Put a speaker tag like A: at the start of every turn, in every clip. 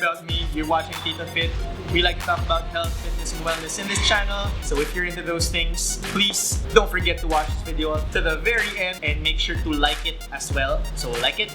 A: about me, you're watching TitoFit. We like to talk about health, fitness, and wellness in this channel. So if you're into those things, please don't forget to watch this video to the very end and make sure to like it as well. So like it.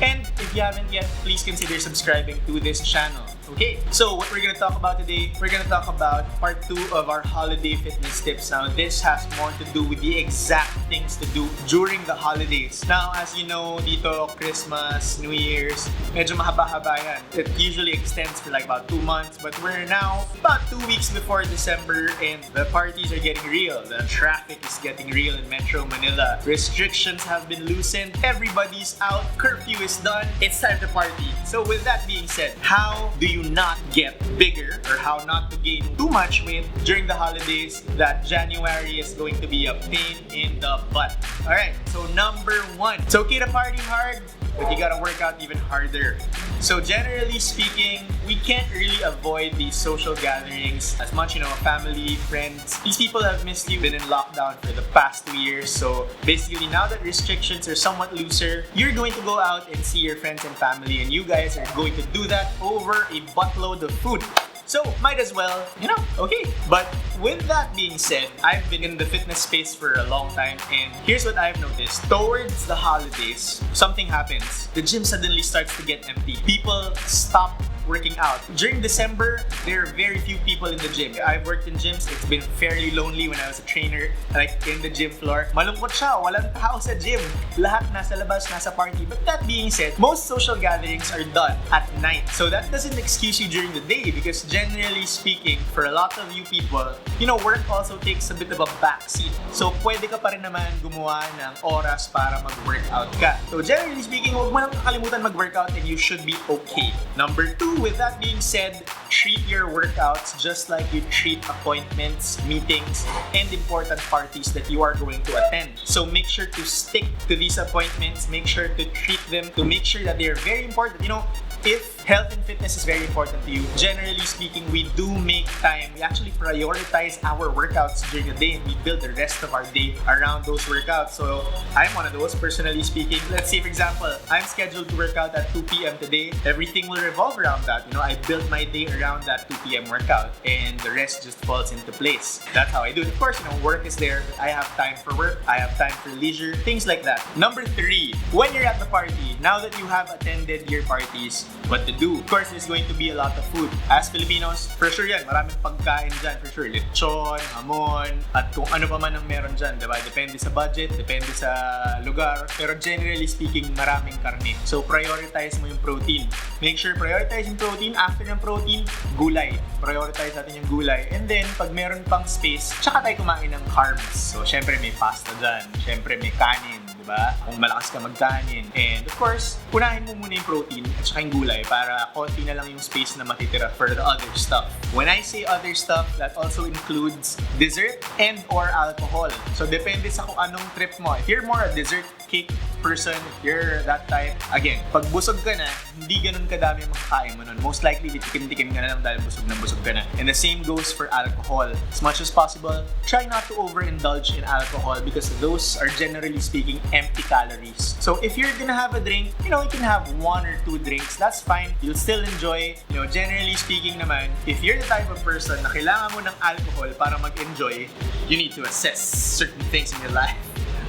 A: And if you haven't yet, please consider subscribing to this channel. Okay, so what we're gonna talk about today, we're gonna talk about part 2 of our holiday fitness tips. Now, this has more to do with the exact things to do during the holidays. Now, as you know, dito, Christmas, New Year's, medyo mahaba-haba yan. It usually extends for like about 2 months, but we're now about 2 weeks before December and the parties are getting real. The traffic is getting real in Metro Manila. Restrictions have been loosened. Everybody's out. Curfew is done. It's time to party. So with that being said, how do you not get bigger or how not to gain too much weight during the holidays? That January is going to be a pain in the butt. Alright, so number 1. It's okay to party hard, but you gotta work out even harder. So generally speaking, we can't really avoid these social gatherings as much, family, friends. These people have missed you, been in lockdown for the past 2 years. So basically now that restrictions are somewhat looser, you're going to go out and see your friends and family, and you guys are going to do that over a buttload of food. So, might as well, okay. But with that being said, I've been in the fitness space for a long time, and here's what I've noticed. Towards the holidays, something happens. The gym suddenly starts to get empty. People stop working out. During December, there are very few people in the gym. I've worked in gyms. It's been fairly lonely when I was a trainer, like in the gym floor. Malungkot siya, walang tao sa gym. Lahat nasa labas, nasa party. But that being said, most social gatherings are done at night. So that doesn't excuse you during the day, because generally speaking, for a lot of you people, work also takes a bit of a backseat. So pwede ka pa rin naman gumawa ng oras para mag-workout ka. So generally speaking, huwag mo lang kakalimutan mag-workout and you should be okay. Number 2, with that being said, treat your workouts just like you treat appointments, meetings, and important parties that you are going to attend. So make sure to stick to these appointments, make sure to treat them, to make sure that they are very important. If health and fitness is very important to you, generally speaking, we do make time. We actually prioritize our workouts during the day and we build the rest of our day around those workouts. So I'm one of those, personally speaking. Let's say, for example, I'm scheduled to work out at 2 p.m. today. Everything will revolve around that. I build my day around that 2 p.m. workout and the rest just falls into place. That's how I do it. Of course, work is there. I have time for work. I have time for leisure. Things like that. Number 3, when you're at the party, now that you have attended your parties, what to do? Of course, there's going to be a lot of food. As Filipinos, for sure yan, maraming pagkain dyan, for sure. Lechon, hamon, at kung ano pa man ang meron dyan, diba? Depende sa budget, depende sa lugar. Pero generally speaking, maraming karne. So, prioritize mo yung protein. Make sure prioritize yung protein. After ng protein, gulay. Prioritize natin yung gulay. And then, pag meron pang space, tsaka tayo kumain ng carbs. So, syempre may pasta dyan. Syempre may kanin. Diba? Kung malakas ka magkanin. And of course, unahin mo muna yung protein at saka yung gulay para konti na lang yung space na matitira for the other stuff. When I say other stuff, that also includes dessert and or alcohol. So depende sa kung anong trip mo. If you're more a dessert cake person, if you're that type, again, pag busog ka na, hindi ganun kadami ang makakain mo nun. Most likely, tikim-tikim ka na lang dahil busog ka na. And the same goes for alcohol. As much as possible, try not to overindulge in alcohol because those are, generally speaking, empty calories. So if you're gonna have a drink, you can have 1 or 2 drinks. That's fine. You'll still enjoy. Generally speaking naman, if you're the type of person na kailangan mo ng alcohol para mag-enjoy, you need to assess certain things in your life.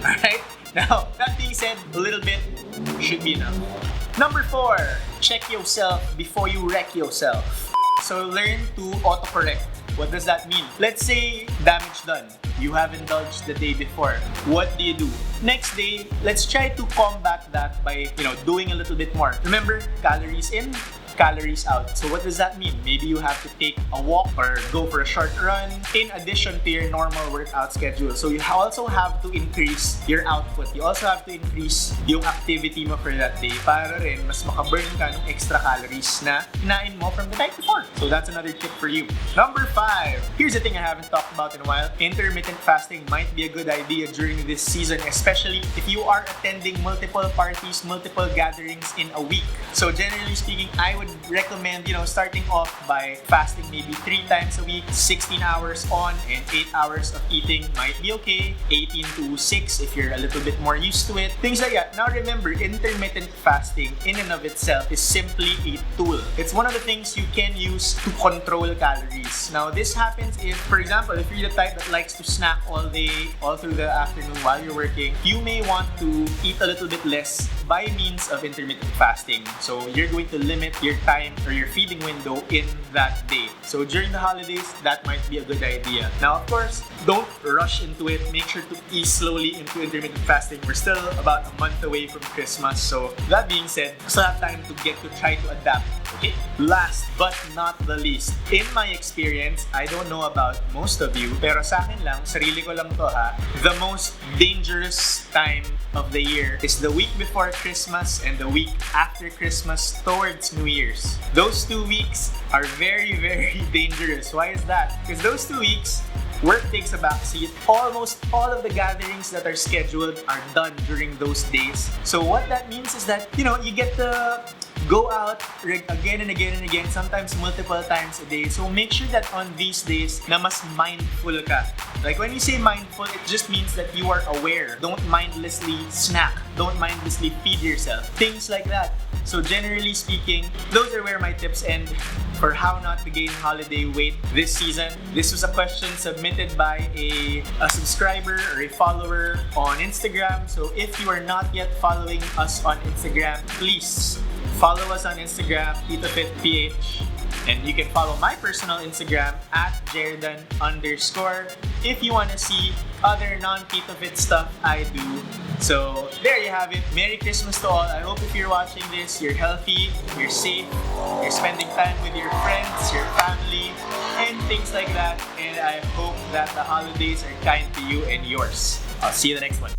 A: Alright? Now, that being said, a little bit should be enough. Number 4, check yourself before you wreck yourself. So learn to autocorrect. What does that mean? Let's say damage done. You have indulged the day before. What do you do? Next day, let's try to combat that by, doing a little bit more. Remember, calories in, calories out. So what does that mean? Maybe you have to take a walk or go for a short run in addition to your normal workout schedule. So you also have to increase your output. You also have to increase yung activity mo for that day para rin mas makaburn ka ng extra calories na kinain mo from the night before. So that's another tip for you. Number 5. Here's the thing I haven't talked about in a while. Intermittent fasting might be a good idea during this season, especially if you are attending multiple parties, multiple gatherings in a week. So generally speaking, I would would recommend, starting off by fasting maybe 3 times a week, 16 hours on and 8 hours of eating might be okay. 18 to 6 if you're a little bit more used to it. Things like that. Now remember, intermittent fasting in and of itself is simply a tool. It's one of the things you can use to control calories. Now this happens if, for example, if you're the type that likes to snack all day, all through the afternoon while you're working, you may want to eat a little bit less by means of intermittent fasting. So you're going to limit your time or your feeding window in that day. So during the holidays, that might be a good idea. Now, of course, don't rush into it. Make sure to ease slowly into intermittent fasting. We're still about a month away from Christmas. So that being said, still have time to get to try to adapt. Okay? Last but not the least, in my experience, I don't know about most of you, pero sa akin lang, sarili ko lang to ha, the most dangerous time of the year is the week before Christmas and the week after Christmas towards New Year's. Those 2 weeks are very, very dangerous. Why is that? Because those 2 weeks, work takes a backseat. Almost all of the gatherings that are scheduled are done during those days. So what that means is that, you get to go out again and again and again, sometimes multiple times a day. So make sure that on these days na mas mindful ka. Like when you say mindful, it just means that you are aware. Don't mindlessly snack. Don't mindlessly feed yourself. Things like that. So generally speaking, those are where my tips end for how not to gain holiday weight this season. This was a question submitted by a subscriber or a follower on Instagram. So if you are not yet following us on Instagram, please follow us on Instagram, TitoFitPH. And you can follow my personal Instagram at Jerdan_. If you want to see other non-TitoFit stuff I do. So there you have it. Merry Christmas to all. I hope if you're watching this, you're healthy, you're safe, you're spending time with your friends, your family, and things like that. And I hope that the holidays are kind to you and yours. I'll see you the next one.